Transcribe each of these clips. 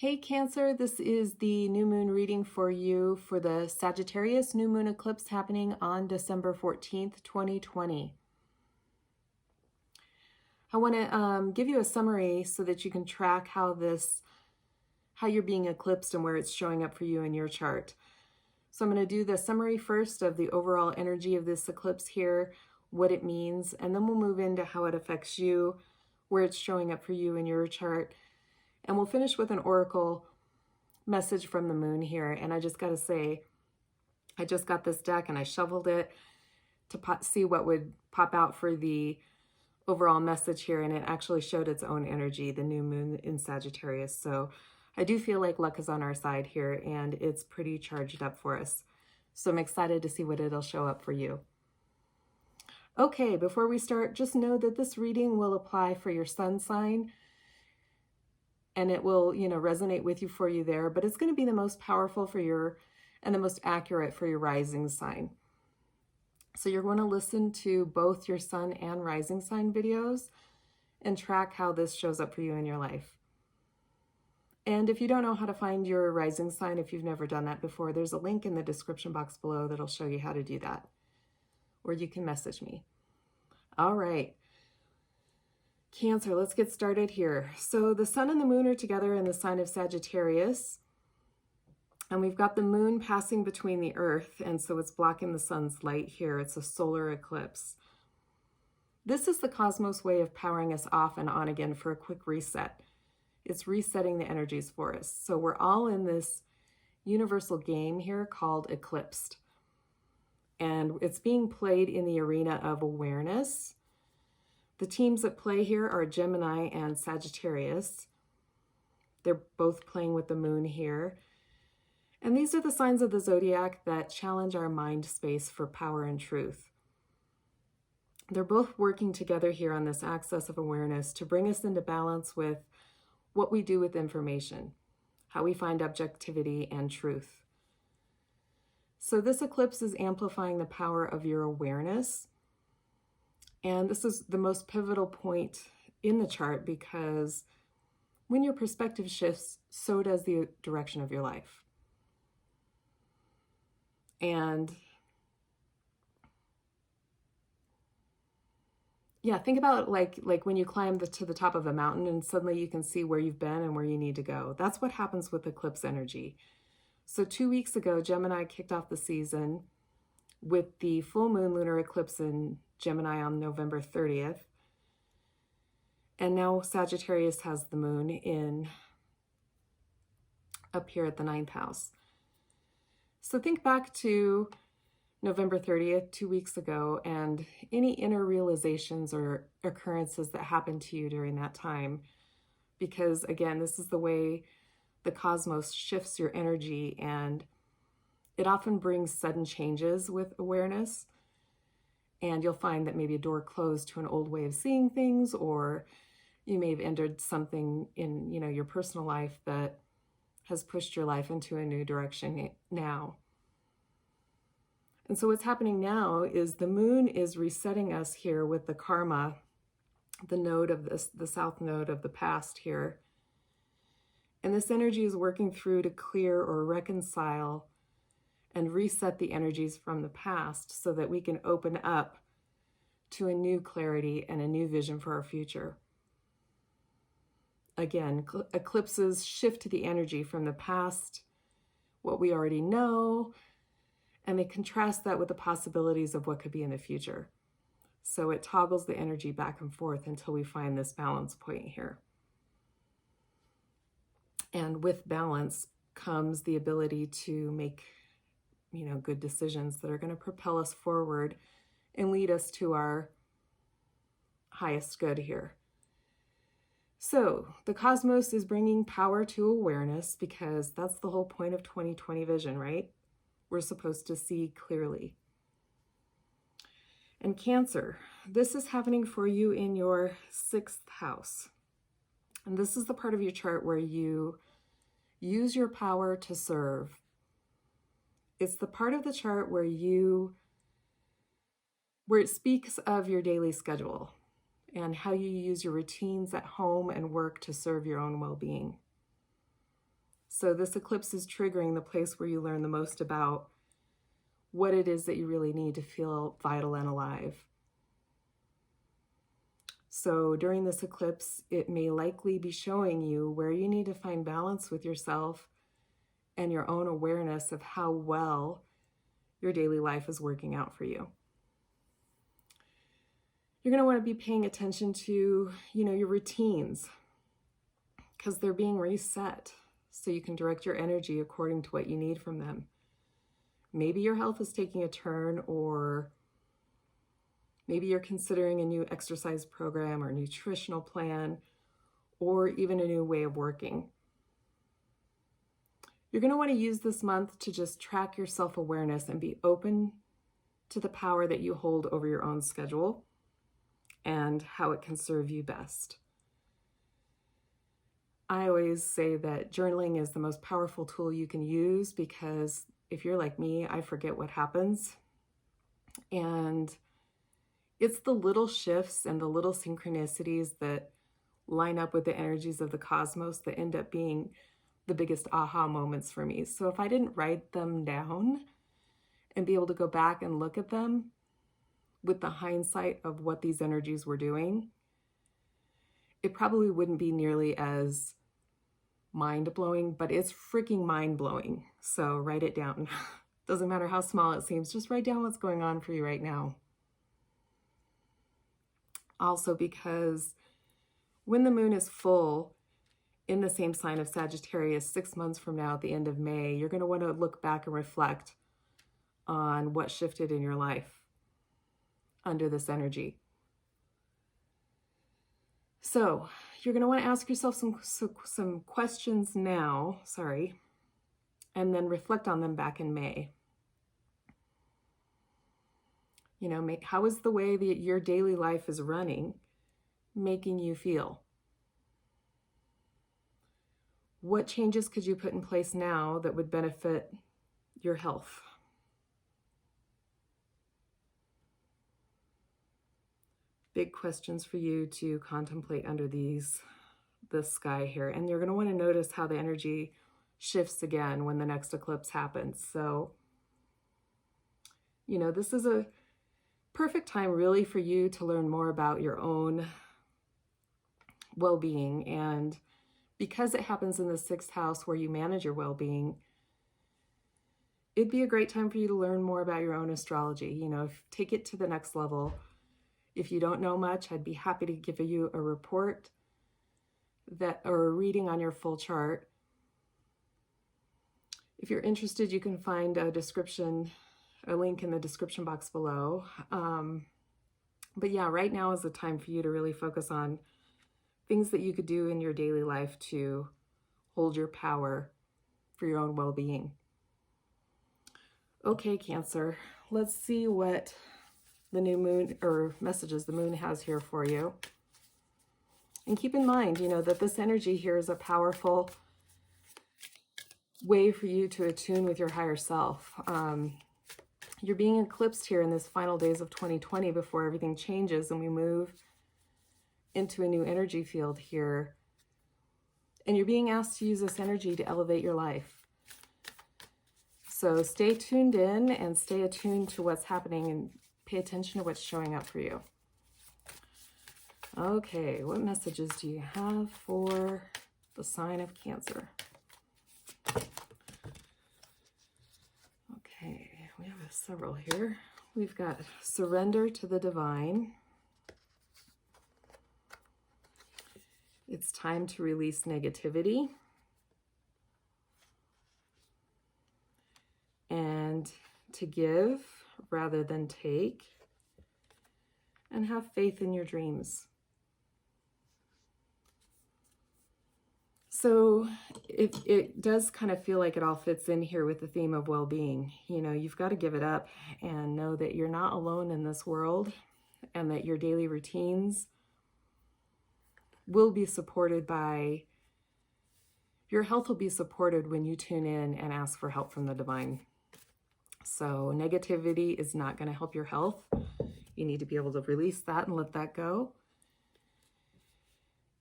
Hey Cancer, this is the new moon reading for you for the Sagittarius new moon eclipse happening on December 14th, 2020. I want to give you a summary so that you can track how you're being eclipsed and where it's showing up for you in your chart. So I'm going to do the summary first of the overall energy of this eclipse here, what it means, and then we'll move into how it affects you, where it's showing up for you in your chart. And we'll finish with an oracle message from the moon here. And I just got to say, I just got this deck and I shuffled it to see what would pop out for the overall message here. And it actually showed its own energy, the new moon in Sagittarius. So I do feel like luck is on our side here and it's pretty charged up for us. So I'm excited to see what it'll show up for you. Okay, before we start, just know that this reading will apply for your sun sign. And it will, resonate with you for you there, but it's going to be the most powerful for and the most accurate for your rising sign. So you're going to listen to both your sun and rising sign videos and track how this shows up for you in your life. And if you don't know how to find your rising sign, if you've never done that before, there's a link in the description box below that'll show you how to do that, or you can message me. All right. Cancer, let's get started here. So the sun and the moon are together in the sign of Sagittarius, and we've got the moon passing between the earth, and so it's blocking the sun's light here. It's a solar eclipse. This is the cosmos way of powering us off and on again for a quick reset. It's resetting the energies for us. So we're all in this universal game here called Eclipsed, and it's being played in the arena of awareness. The teams that play here are Gemini and Sagittarius. They're both playing with the moon here. And these are the signs of the zodiac that challenge our mind space for power and truth. They're both working together here on this axis of awareness to bring us into balance with what we do with information, how we find objectivity and truth. So this eclipse is amplifying the power of your awareness. And this is the most pivotal point in the chart because when your perspective shifts, so does the direction of your life. And yeah, think about like when you climb to the top of a mountain and suddenly you can see where you've been and where you need to go. That's what happens with eclipse energy. So 2 weeks ago, Gemini kicked off the season with the full moon lunar eclipse in Gemini on November 30th. And now Sagittarius has the moon up here at the 9th house. So think back to November 30th, 2 weeks ago, and any inner realizations or occurrences that happened to you during that time. Because again, this is the way the cosmos shifts your energy, and it often brings sudden changes with awareness. And you'll find that maybe a door closed to an old way of seeing things, or you may have entered something in, your personal life that has pushed your life into a new direction now. And so what's happening now is the moon is resetting us here with the karma, the node of the south node of the past here. And this energy is working through to clear or reconcile and reset the energies from the past so that we can open up to a new clarity and a new vision for our future. Again, eclipses shift the energy from the past, what we already know, and they contrast that with the possibilities of what could be in the future. So it toggles the energy back and forth until we find this balance point here. And with balance comes the ability to make good decisions that are going to propel us forward and lead us to our highest good here. So the cosmos is bringing power to awareness because that's the whole point of 2020 vision, right? We're supposed to see clearly. And Cancer, this is happening for you in your 6th house. And this is the part of your chart where you use your power to serve. It's the part of the chart where it speaks of your daily schedule and how you use your routines at home and work to serve your own well-being. So this eclipse is triggering the place where you learn the most about what it is that you really need to feel vital and alive. So during this eclipse, it may likely be showing you where you need to find balance with yourself and your own awareness of how well your daily life is working out for you. You're going to want to be paying attention to, your routines, because they're being reset so you can direct your energy according to what you need from them. Maybe your health is taking a turn, or maybe you're considering a new exercise program or nutritional plan, or even a new way of working. You're going to want to use this month to just track your self-awareness and be open to the power that you hold over your own schedule and how it can serve you best. I always say that journaling is the most powerful tool you can use, because if you're like me, I forget what happens. And it's the little shifts and the little synchronicities that line up with the energies of the cosmos that end up being the biggest aha moments for me. So if I didn't write them down and be able to go back and look at them with the hindsight of what these energies were doing, it probably wouldn't be nearly as mind-blowing, but it's freaking mind-blowing. So write it down. Doesn't matter how small it seems, just write down what's going on for you right now. Also, because when the moon is full in the same sign of Sagittarius 6 months from now at the end of May, you're going to want to look back and reflect on what shifted in your life under this energy. So you're going to want to ask yourself some questions now, and then reflect on them back in May. How is the way that your daily life is running making you feel? What changes could you put in place now that would benefit your health? Big questions for you to contemplate under this sky here. And you're going to want to notice how the energy shifts again when the next eclipse happens. So, this is a perfect time really for you to learn more about your own well-being. And because it happens in the 6th house where you manage your well-being, it'd be a great time for you to learn more about your own astrology. Take it to the next level. If you don't know much, I'd be happy to give you a report or a reading on your full chart. If you're interested, you can find a link in the description box below. But yeah, right now is the time for you to really focus on things that you could do in your daily life to hold your power for your own well-being. Okay, Cancer, let's see what the new moon or messages the moon has here for you. And keep in mind, that this energy here is a powerful way for you to attune with your higher self. You're being eclipsed here in this final days of 2020 before everything changes and we move into a new energy field here. And you're being asked to use this energy to elevate your life. So stay tuned in and stay attuned to what's happening and pay attention to what's showing up for you. Okay, what messages do you have for the sign of Cancer? Okay, we have several here. We've got surrender to the divine. It's time to release negativity. And to give rather than take. And have faith in your dreams. So it does kind of feel like it all fits in here with the theme of well-being. You've got to give it up and know that you're not alone in this world and that your daily routines will be supported by, your health will be supported when you tune in and ask for help from the divine. So negativity is not going to help your health. You need to be able to release that and let that go.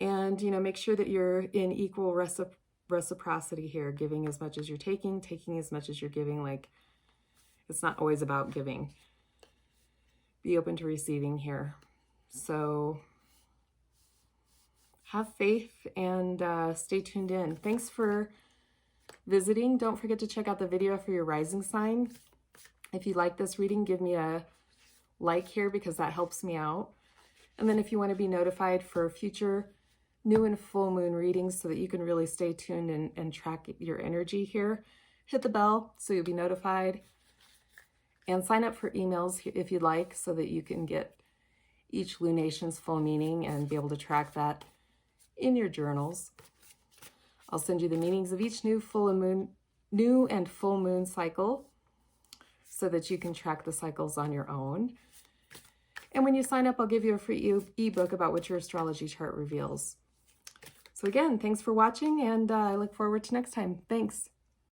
And, make sure that you're in equal reciprocity here, giving as much as you're taking, taking as much as you're giving. Like, it's not always about giving. Be open to receiving here. So have faith and stay tuned in. Thanks for visiting. Don't forget to check out the video for your rising sign. If you like this reading, give me a like here because that helps me out. And then if you want to be notified for future new and full moon readings so that you can really stay tuned and track your energy here, hit the bell so you'll be notified. And sign up for emails if you'd like so that you can get each lunation's full meaning and be able to track that in your journals. I'll send you the meanings of each new and full moon cycle so that you can track the cycles on your own. And when you sign up, I'll give you a free ebook about what your astrology chart reveals. So again, thanks for watching, and I look forward to next time. Thanks.